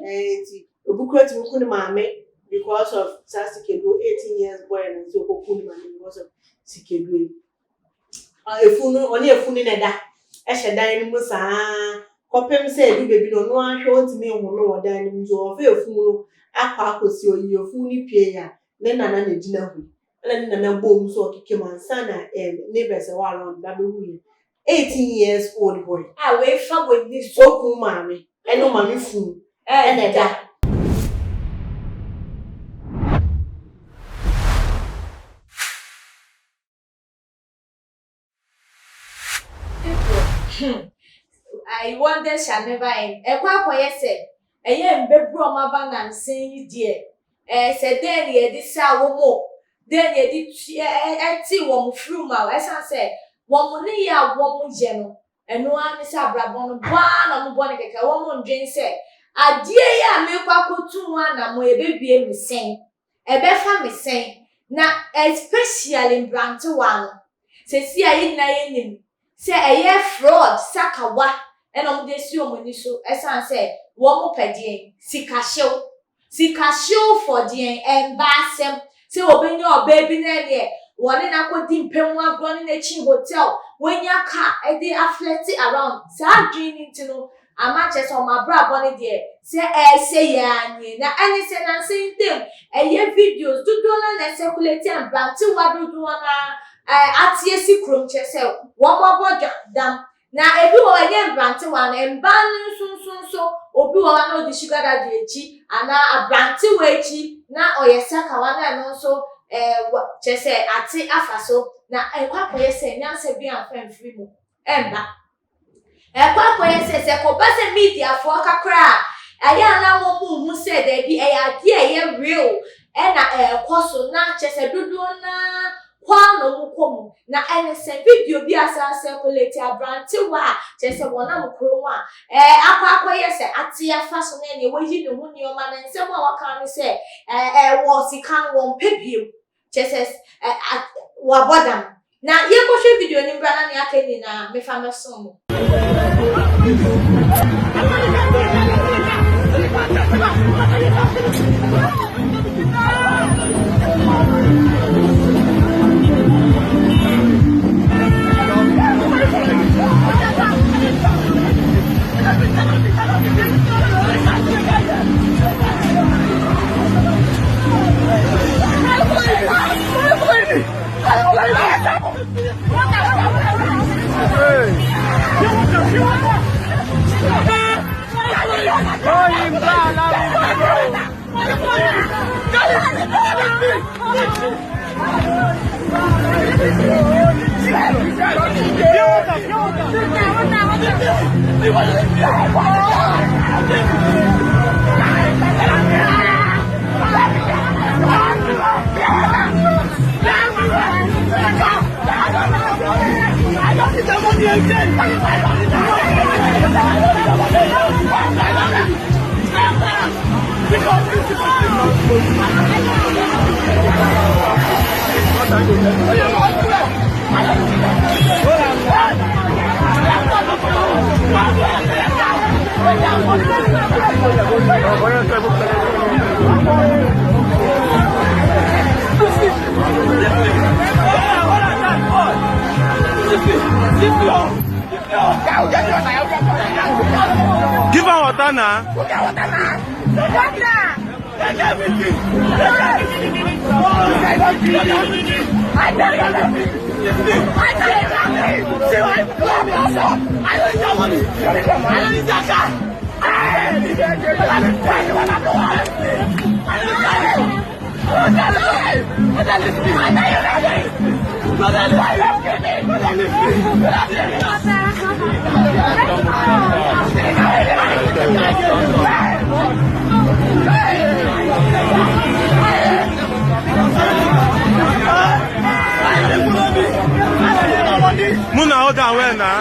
enti obukura ti mukuni maame because of Sasikedu 18 years boy and so kokuni maame because of Sikedu efunu oni efunu neda ehye dan ni mu saa kopem se edu bebi no no ahwe ontime hu no wodan ni mu so ofa efunu no akwa akosi oyi efunu ni pie ya ne nana na gina hu na nana bom so okike mansa na neighbors wa around babe hu 18 years old boy we fa we ni so ku maame eno maame funu neda I wonder shall never end. Say, a young baby and saying, dear, said then ye did sour more. Then ye did tea one through my as I said, one money, one general, and no one is a brabon, one bonica, one Jane said, a dear ya milk up to one, and my baby me saying, a better me saying, now especially in Branto one. Says, see, I ain't say a year fraud, sakawa, and on this you when you so, as I said, one more per day, sika show for the and bassem, say, open your baby nanny, one and I could dim pen one running a chin hotel, when your car, a day afflected around, sad dreaming to know, a matches on my bra bonnet dear, say, ya, now, and say, I'm saying them, a year videos, do and circulate and brand to what do one. Atiesi krom chese wo bobo dam na ebi wo anye brante wan emban so obi wo na odi sugar daddy echi ana abrante we echi na oyesa ka wan no so chese ati afaso na ekwa koyese nyanse bi amfan free mu emba ekwa koyese se ko base media fo kakra aya na wo mu se de bi ade eye real na koso na chese dudu na kwano mukomu na NSN video bi asa circulate abrante wa chese wona mukro wa akwa yese ati afa so na ne wayi ne hu nioma na nsem a waka ni se wo sikan won pebiem chese wa bodam na ye ko hwe video ni bra na ne akani na me fa meso mo Give her water now. Muna hold on well now.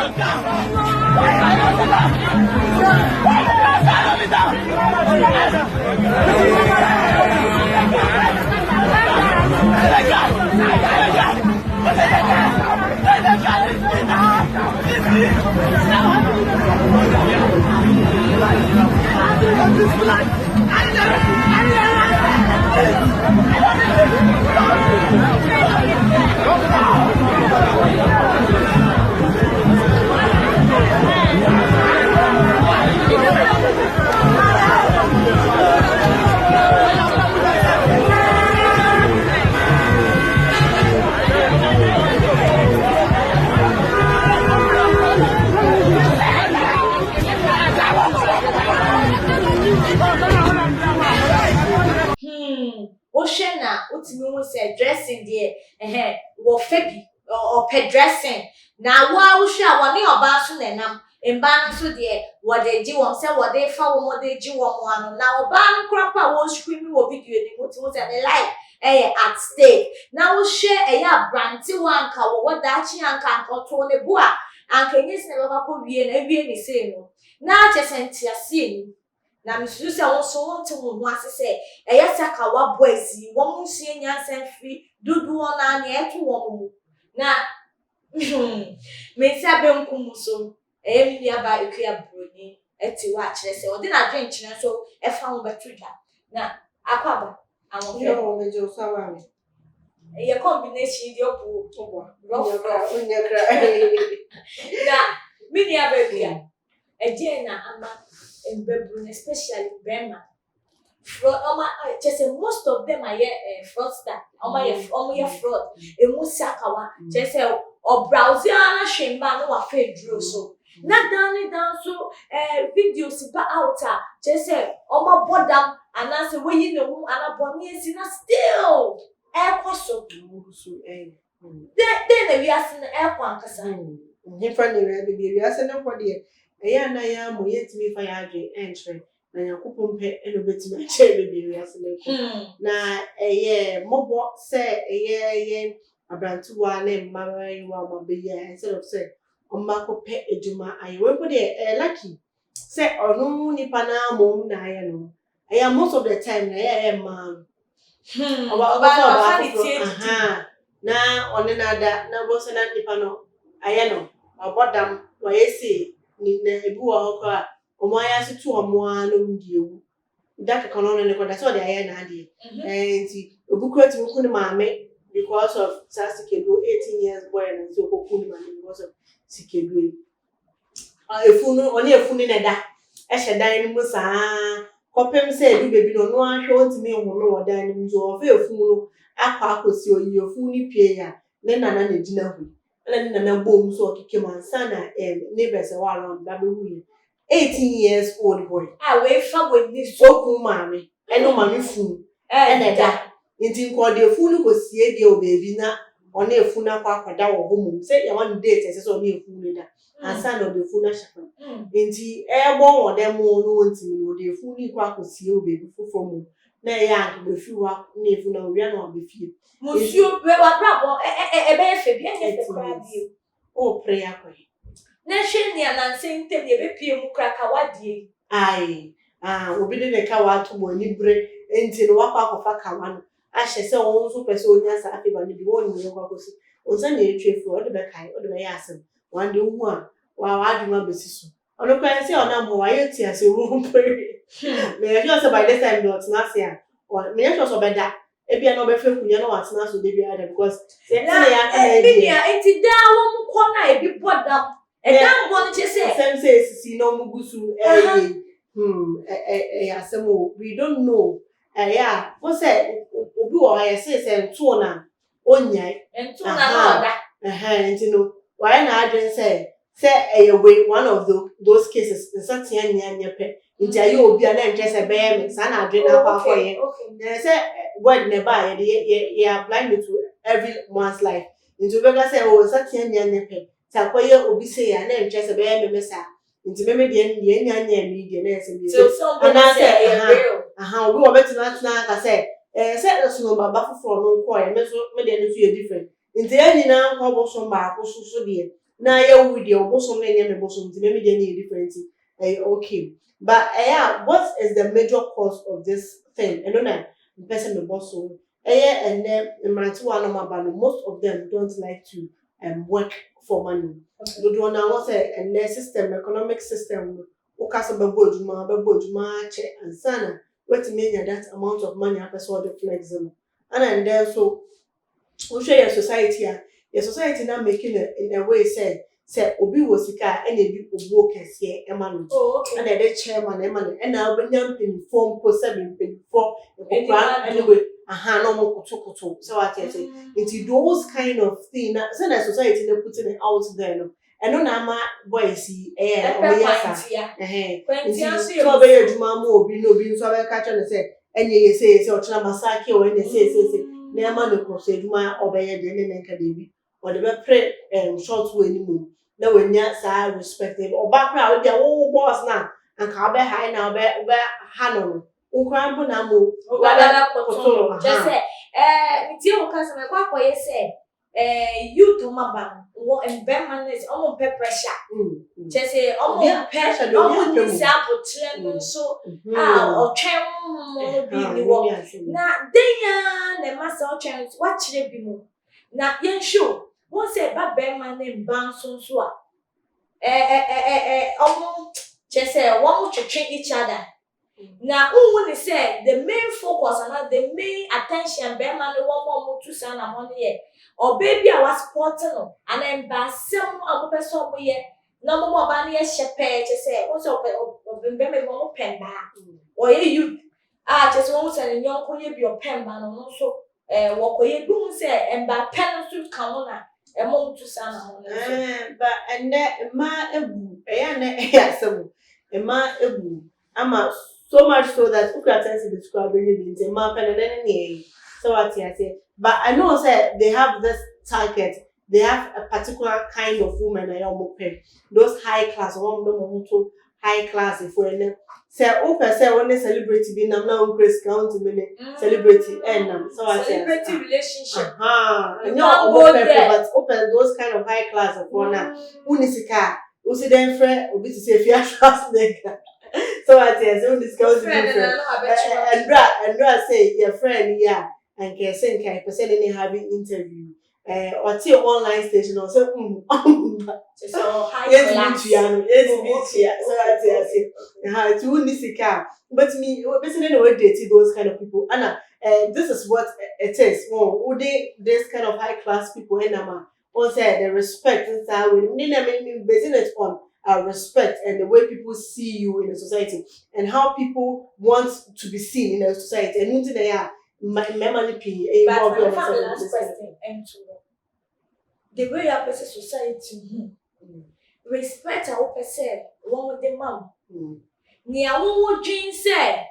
Ocean na utimi hu say dressing there wo fabi or pet dressing na wa wo hwe a woni oba so na nam mba no so there wo de ji won say wo de fa wo de ji wo mo ano na oba no krapa wo scream wo video ni muti wo say like at stake na wo hwe branti wanka wo da chi anka nkoto ne bu a anka nyesi na baba ko wie na wie ni say no na chesenti ase ni na misusu se won so won te won ho ase se saka wa boys won nsie nyansan free dudu ona na eto won mu na me sia be nkum so mi aba ekua broni eti wa kire se odi na dwen kire so fa ho betudwa na akwaba awon fe no me jo sawa me combination di obo onya kra na mi ni aba ekua na ama Mbebru, especially Bema. Just most of them are fraudster. Omo fraud. Emusakawa. Just or browser na shemba no wa fedro so. Na down so videos ba outa. Just omo bodam anase we yi no anaboni esi na still ekoso. Then we ask na ekwankasa. Different area we ask na for there. Na ya mo yetimi fa ya adwe entre na yakopom pe eno betimi a chere bi wi asele na mobo se abrantuwa na mmara yiwa ma be ye instead of say omma ko pe ejuma ayewe ko de lucky say onu nipa na mom na aye no most of the time na ma na onena da na bo se na nipa no aye no obodam wa yesi ni na ebi wo hokra omo aya se tu omo anu ndiewu daka kono ne ko da so de aya na ade nti obukwati mu kunu maame because of Sasikedu 18 years boy and so ko kunu maame because of Sikedu efunu oni efunu ne da ehye dan ni mu saa kopem se edu bebi no no ahwe ontimi hu no wodan ni nzo ofa efunu akwa akosi oyi efunu ni pie ya ne nana na gina hu na na bom so okike mansa na neighbors were around babu 18 years old boy we fa we ni so ku maame eno maame funu ene da nti nko de funu ko sie de o baby na ona efunu akwa akwada wo homu say ya one date say so na efunu da ansa na de funu shafa nti bon wo dem no ntimi no de funu kwa akosie o baby fofo mu na ya be fiwa na efunu na wi na obefie Monsieur be wa brabo be fe bi enye se kra bi o prayer ko na hwe ni ananse ntem ye be pie mu kra ka wadie obi de ka wa to mo ni bre enti no wakwa akofa ka wa no ahye se won so pese onya sa afi ba ni bi won ni kwa kosi onsa na etwefu o de be kai o de be yasem wan de hu a wa adwuma besiso ono kwa se ona mo wa yeti ase wo pray me you say by this time not na se a me you so beda ebia no be fe kunya no watena so de bia da because se na ya ka na ebia enti da wo mko na ebi bodam da ngo no chese sem say sisi no mugusu asemo we don't know wo say obi wo ya say nto na onyai nto na na oda enti no why na adwen say way one of those cases nsatia nya pe nti aye obi a na ntwese be me sa na adwen na kwa koye say word never you are blind to every one's life nti obega say nsatia nya pe ta koye obi say ya na ntwese be me sa nti me de nya mi de na say so somebody say obi wo betina ka say say so baba foforo no koye me so me de no so different nti anyina nko bo so ba ko so de na ya wu de obosom na nya me bosom nti me de ni different okay but what is the major cause of this thing I don't know person me bosom and then most of them don't like to work for money do na what say and the system economic system Ukasa bebo che and sana wait me that amount of money a person dey flexible. And then so we share your society your society now making it in a way say obi wo sika e na bi obo kese e ma no. Oh, okay. And the chairman e ma no e na obenya mpinfo mpo 7 mpinfo anyway no mo kutukutu so what you say into those kind of thing na say na society na putting it out there no eno na ama boys Kwentia so be adwuma ma obi no obi nso be ka che no say enye ye say o tena masaki o enye say na ama no ko say adwuma obeye de ne nka de bi o de be pre short way ni mu na wanya sa respective oba kra o dia wo boss na anka be high na be ha no ukrambo na mo wala koto just nti o ka se me kwa koye se youth maba wo environment is almost pressure just say almost pressure almost ni sa potre no so o twen mo bi ni wo na denya na masa o twen wa kire bi mo na yen show won say ba be man na ban so so a almost just say one twetwe each other. Now, when they say the main focus and the main attention, be man the one more to send a money or baby I was supporting and then by some other person we no more banny shepherd to say what's up baby one pen back or you just one send young could be your pen man and also what could you do say and by pen to come on a month to send a money but and that ma ama so much so that who can tell the describe any in my pen so what I say. But I know say they have this target, they have a particular kind of woman I almost pay. Those high class one to high class if we say say when they celebrity be now Chris County minute celebrity and so I say celebrity relationship. But open those kind of high class of one unisika usi dem friend obi to say fear trust nigga. So I say so discuss different and Bra say your friend and can send can person any having interview or till online station or so so high class so I say how to unisika but me basically no date those kind of people and this is what it is would they this kind of high class people and on say the respect inside with basing it on respect and the way people see you in a society and how people want to be seen in a society and nothing they are memory p but the last question and the way you person society respect our person one with the mom ni awon dream say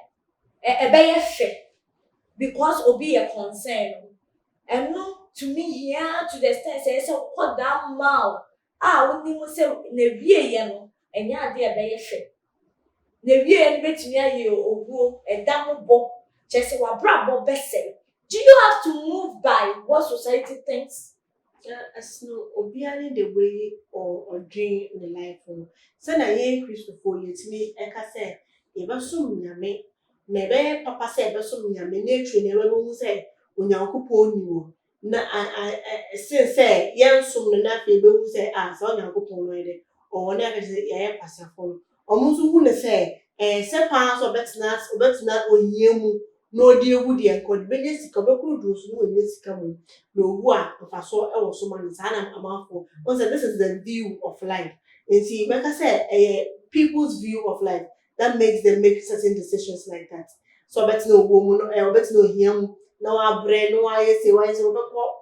e be ye fe because obi a concern and no to me here to the extent say so what that mouth woni mo se na wie ye no enya ade e be ye fe na wie ye betumi aye oguo edam bo chese wa brabo bese do you have to move by what society thinks as no obiani the way or dream in the life so na ye Christopher yetimi eka say e be so nyame na be papa say e be so nyame na etwe na we bo say onyankopon ni wo na say yensum no na fe be hu say so onyankopon no ide o na ka say ye pasafo omuzu hu ne say say pa so betina onyiemu no di ewu di enkod benye sika beku drusu no onye sika mu no wu a mfaso e wo so man sa na amafo on say this is the view of life and see make I say people's view of life that makes them make certain decisions like that so betina owo mu no betina ohiam na wa bre no wa say why so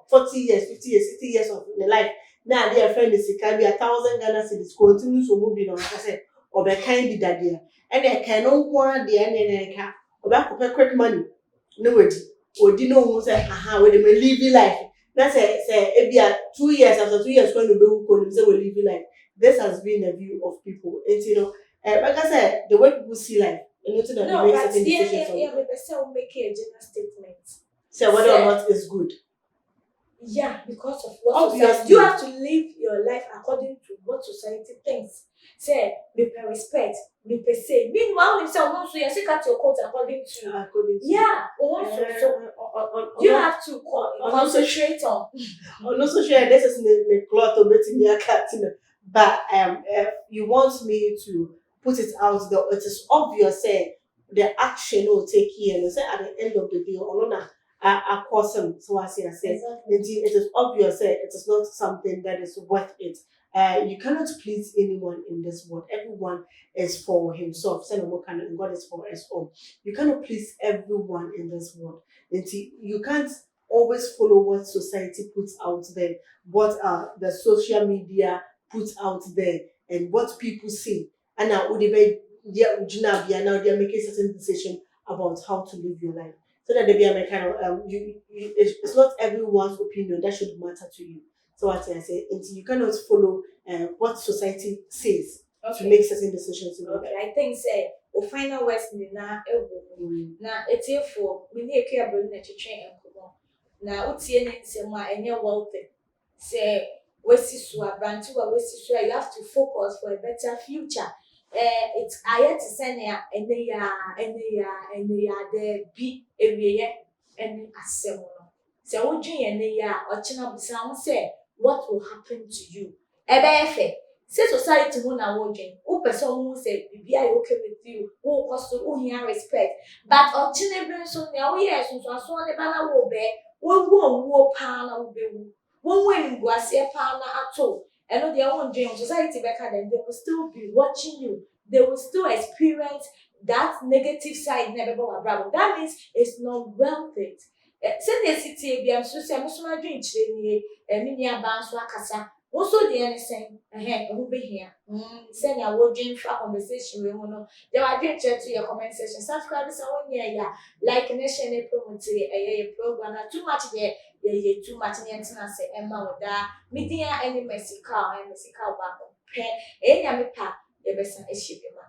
40 years 50 years 60 years of the life na their friend is can be 1,000 Ghana cedis continue so mu bi no I say obe kind bi dadea and e kan no kwa de na ka oba ko quick money no odi no hu say we dey live life na say ebia 2 years after 2 years when we be ko say we live life. This has been the view of people and you know like I said the way people see life and nothing that makes certain decisions we person make a general statement say whether or not is good because of what society, you have to live your life according to what society thinks. Say, me pay respect, me pay say. Meanwhile, if someone so you say cut your coat according to you have to concentrate on. Also share this is the cloth of betting your cat, but you want me to put it out there, it is obvious say the action will take here. And say at the end of the day, or not a caution. So I say, Exactly. it is obvious say it is not something that is worth it. You cannot please anyone in this world. Everyone is for himself. Say no kind and God is for us all. You cannot please everyone in this world. You can't always follow what society puts out there, what the social media puts out there, and what people say. And now now they are making certain decision about how to live your life. So that they be a kind of it's not everyone's opinion that should matter to you. So what I say, until you cannot follow what society says to make certain decisions in your life. Okay, I think say o final words ni na ewo na etiefo me ne ekua bro na twetwe enkomo na utie ne nsem a enye wealthy say wesi so abranti wa wesi so you have to focus for a better future. It's ayet sene ene ya de bi ewiye ene asem no say wodwen ene ya ochina busa ho say what will happen to you ebefe say society who na wodwen who person who say bibia you okay with you who cost who hear respect but ochina bi so na wo yes so aso ne bana wo be wo pa na wo be wo wen guase pa na ato eno dia won dwen society be ka dem they will still be watching you. They will still experience that negative side never go abroad. That means it's not worth it. Send the city I'm so say musuma dream chire ni me aba so akasa. Also the anything who be here. Send your word dream for conversation we no. They are dream to your comment section. Subscribe so one year like and share the promote program too much there. Yeah, too much and say Emma with that. Media any messy car back. Enya me pa yebesa ehyibe ma